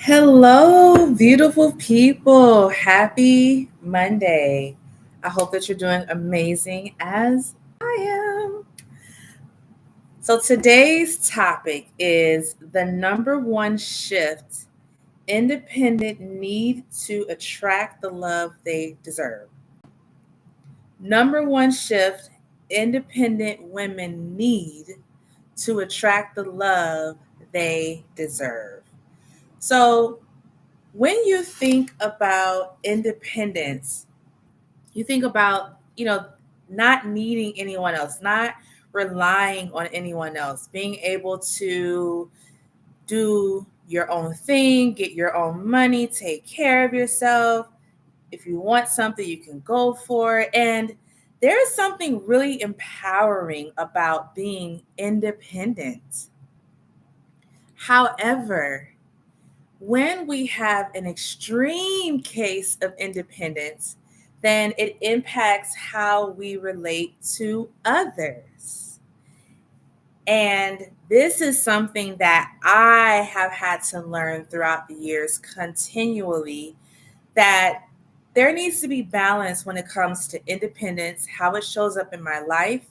Hello, beautiful people. Happy Monday. I hope that you're doing amazing as I am. So, today's topic is the number one shift independent need to attract the love they deserve. Number one shift independent women need to attract the love they deserve. So, when you think about independence, you think about, not needing anyone else, not relying on anyone else, being able to do your own thing, get your own money, take care of yourself. If you want something, you can go for it. And there is something really empowering about being independent. However, when we have an extreme case of independence, then it impacts how we relate to others. And this is something that I have had to learn throughout the years continually, that there needs to be balance when it comes to independence, how it shows up in my life,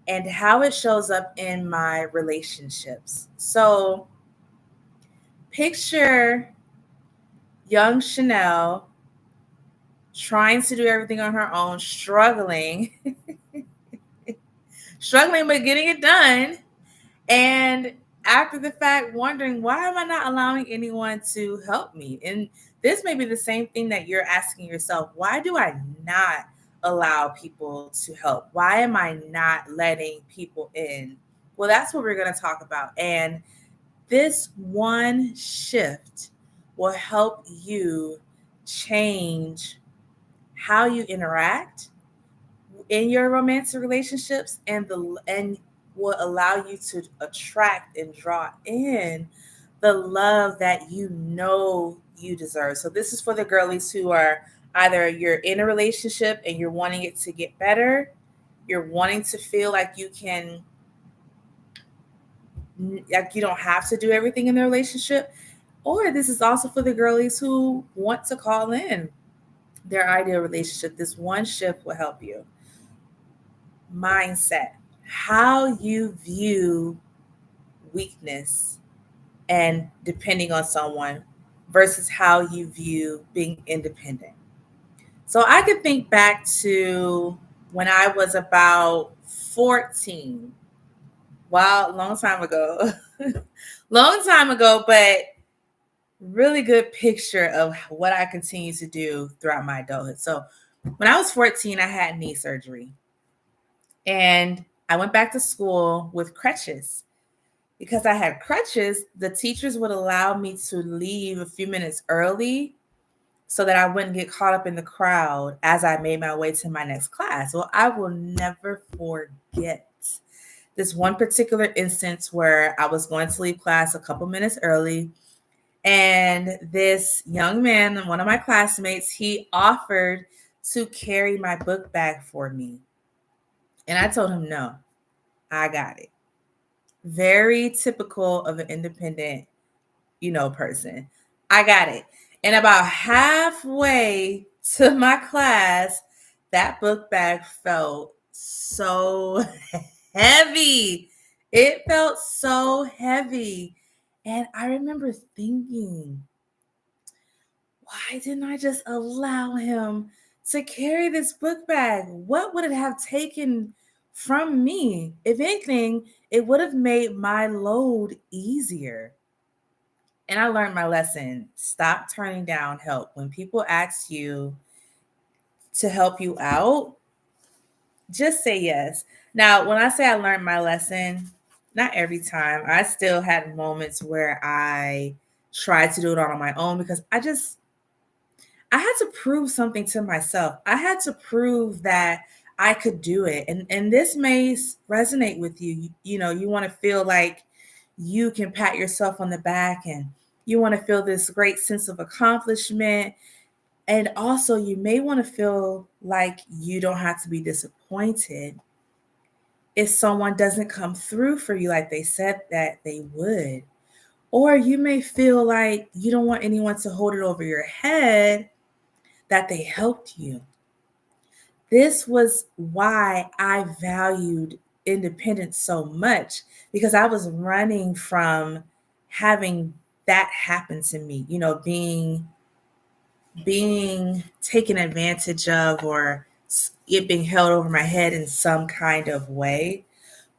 and how it shows up in my relationships. So picture young Chanel trying to do everything on her own, struggling but getting it done. And after the fact, wondering, why am I not allowing anyone to help me? And this may be the same thing that you're asking yourself. Why do I not allow people to help? Why am I not letting people in? Well, that's what we're going to talk about. And this one shift will help you change how you interact in your romantic relationships, and will allow you to attract and draw in the love that you deserve. So this is for the girlies who are either you're in a relationship and you're wanting it to get better, you're wanting to feel like you don't have to do everything in the relationship, or this is also for the girlies who want to call in their ideal relationship. This one shift will help you. Mindset, how you view weakness and depending on someone versus how you view being independent. So I could think back to when I was about 14. Wow, long time ago. Long time ago, but really good picture of what I continue to do throughout my adulthood. So when I was 14, I had knee surgery. And I went back to school with crutches. Because I had crutches, the teachers would allow me to leave a few minutes early so that I wouldn't get caught up in the crowd as I made my way to my next class. Well, I will never forget this one particular instance where I was going to leave class a couple minutes early. And this young man, one of my classmates, he offered to carry my book bag for me. And I told him, no, I got it. Very typical of an independent, person. I got it. And about halfway to my class, that book bag felt so heavy. It felt so heavy. And I remember thinking, why didn't I just allow him to carry this book bag? What would it have taken from me? If anything, it would have made my load easier. And I learned my lesson. Stop turning down help. When people ask you to help you out, just say yes. Now, when I say I learned my lesson, not every time. I still had moments where I tried to do it all on my own because I had to prove something to myself. I had to prove that I could do it. And this may resonate with you. You want to feel like you can pat yourself on the back, and you want to feel this great sense of accomplishment. And also you may want to feel like you don't have to be disappointed if someone doesn't come through for you like they said that they would. Or you may feel like you don't want anyone to hold it over your head that they helped you. This was why I valued independence so much, because I was running from having that happen to me, being taken advantage of, or it being held over my head in some kind of way.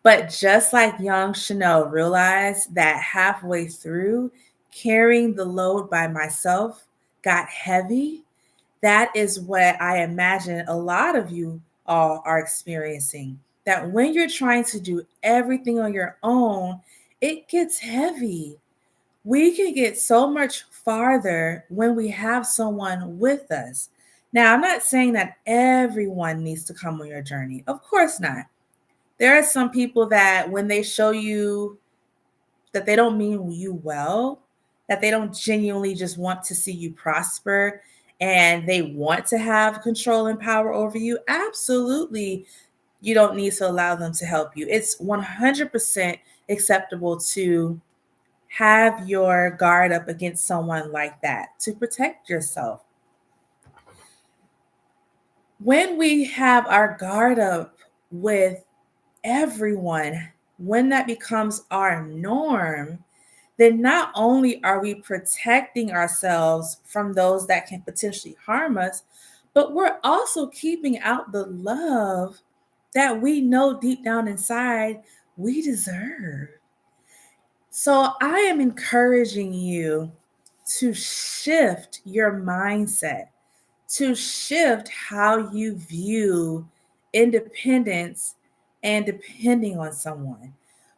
But just like young Chanel realized that halfway through, carrying the load by myself got heavy. That is what I imagine a lot of you all are experiencing. That when you're trying to do everything on your own, it gets heavy. We can get so much farther when we have someone with us. Now, I'm not saying that everyone needs to come on your journey. Of course not. There are some people that when they show you that they don't mean you well, that they don't genuinely just want to see you prosper and they want to have control and power over you, absolutely, you don't need to allow them to help you. It's 100% acceptable to have your guard up against someone like that to protect yourself. When we have our guard up with everyone, when that becomes our norm, then not only are we protecting ourselves from those that can potentially harm us, but we're also keeping out the love that we know deep down inside we deserve. So I am encouraging you to shift your mindset, to shift how you view independence and depending on someone.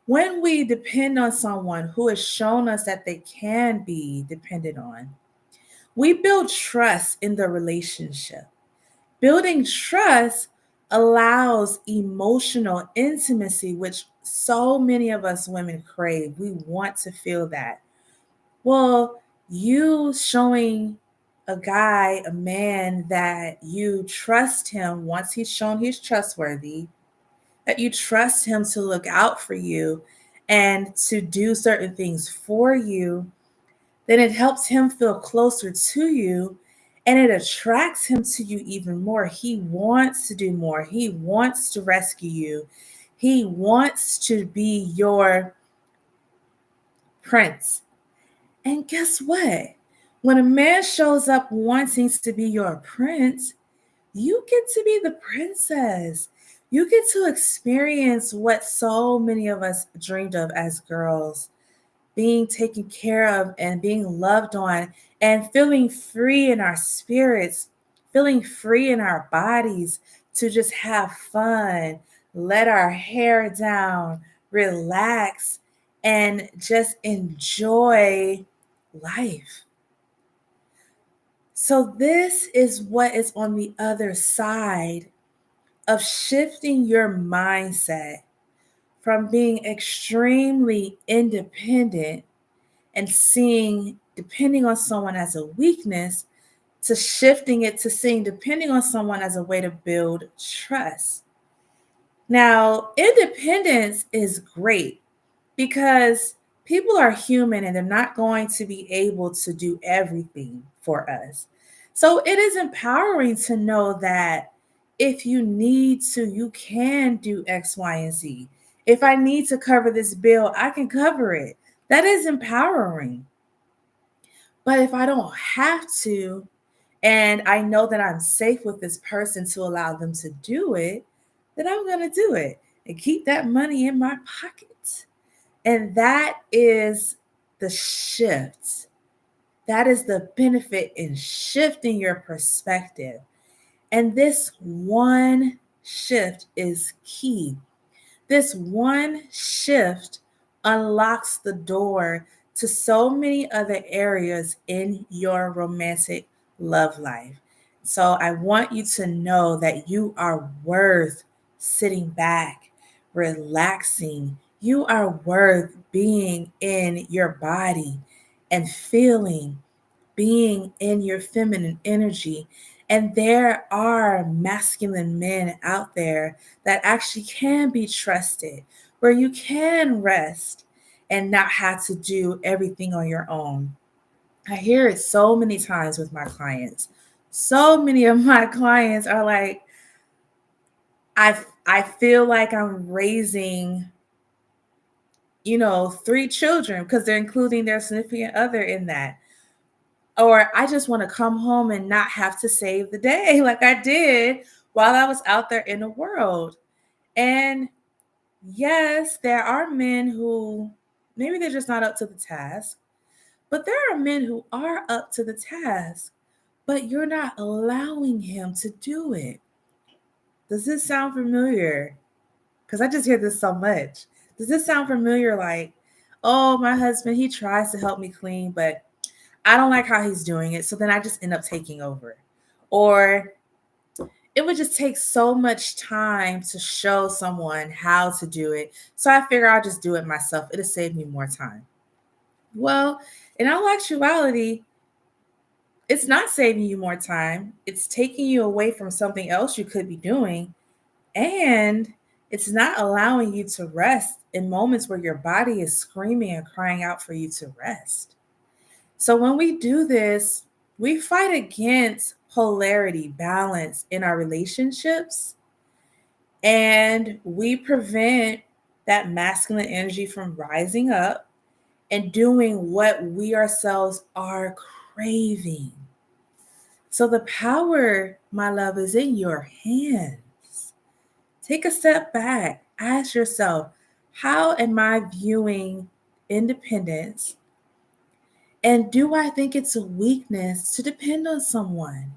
When we depend on someone who has shown us that they can be depended on, we build trust in the relationship. Building trust allows emotional intimacy, which so many of us women crave. We want to feel that. Well, you showing a guy, a man, that you trust him once he's shown he's trustworthy, that you trust him to look out for you and to do certain things for you, then it helps him feel closer to you and it attracts him to you even more. He wants to do more, he wants to rescue you, he wants to be your prince. And guess what? When a man shows up wanting to be your prince, you get to be the princess. You get to experience what so many of us dreamed of as girls, being taken care of and being loved on and feeling free in our spirits, feeling free in our bodies to just have fun, let our hair down, relax, and just enjoy life. So, this is what is on the other side of shifting your mindset from being extremely independent and seeing depending on someone as a weakness to shifting it to seeing depending on someone as a way to build trust. Now, independence is great because people are human and they're not going to be able to do everything for us. So it is empowering to know that if you need to, you can do X, Y, and Z. If I need to cover this bill, I can cover it. That is empowering. But if I don't have to, and I know that I'm safe with this person to allow them to do it, then I'm going to do it and keep that money in my pocket. And that is the shift. That is the benefit in shifting your perspective. And this one shift is key. This one shift unlocks the door to so many other areas in your romantic love life. So I want you to know that you are worth sitting back, relaxing. You are worth being in your body and feeling, being in your feminine energy. And there are masculine men out there that actually can be trusted, where you can rest and not have to do everything on your own. I hear it so many times with my clients. So many of my clients are like, I I feel like I'm raising, 3 children because they're including their significant other in that. Or I just want to come home and not have to save the day like I did while I was out there in the world. And yes, there are men who maybe they're just not up to the task, but there are men who are up to the task, but you're not allowing him to do it. Does this sound familiar? Because I just hear this so much. Does this sound familiar? Like, oh, my husband, he tries to help me clean, but I don't like how he's doing it. So then I just end up taking over. Or it would just take so much time to show someone how to do it. So I figure I'll just do it myself. It'll save me more time. Well, in all actuality, it's not saving you more time. It's taking you away from something else you could be doing. And it's not allowing you to rest in moments where your body is screaming and crying out for you to rest. So when we do this, we fight against polarity, balance in our relationships, and we prevent that masculine energy from rising up and doing what we ourselves are craving. So the power, my love, is in your hands. Take a step back. Ask yourself, how am I viewing independence? And do I think it's a weakness to depend on someone?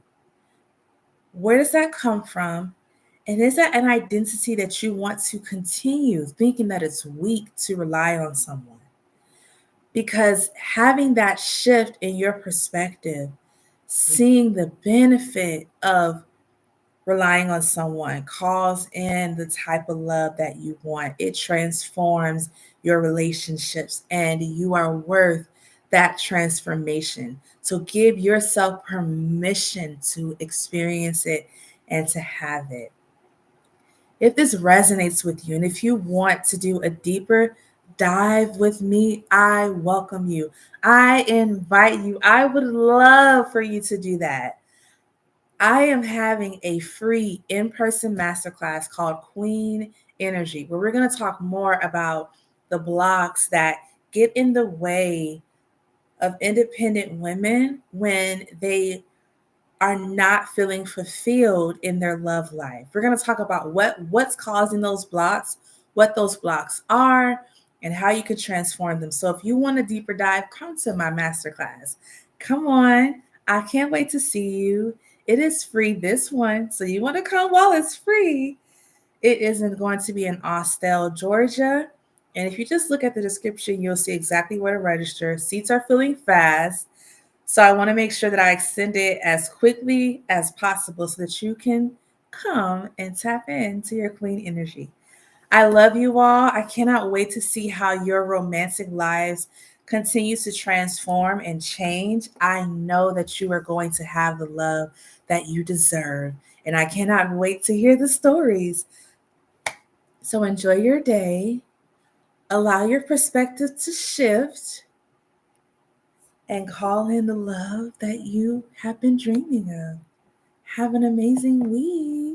Where does that come from? And is that an identity that you want to continue thinking that it's weak to rely on someone? Because having that shift in your perspective, seeing the benefit of relying on someone calls in the type of love that you want. It transforms your relationships, and you are worth that transformation. So give yourself permission to experience it and to have it. If this resonates with you, and if you want to do a deeper dive with me, I welcome you. I invite you. I would love for you to do that. I am having a free in-person masterclass called Queen Energy, where we're going to talk more about the blocks that get in the way of independent women when they are not feeling fulfilled in their love life. We're going to talk about what's causing those blocks, what those blocks are, and how you can transform them. So if you want a deeper dive, come to my masterclass. Come on. I can't wait to see you. It is free, this one. So you want to come while it's free. It isn't going to be in Austell, Georgia. And if you just look at the description, you'll see exactly where to register. Seats are filling fast. So I want to make sure that I extend it as quickly as possible so that you can come and tap into your clean energy. I love you all. I cannot wait to see how your romantic lives continues to transform and change. I know that you are going to have the love that you deserve. And I cannot wait to hear the stories. So enjoy your day. Allow your perspective to shift and call in the love that you have been dreaming of. Have an amazing week.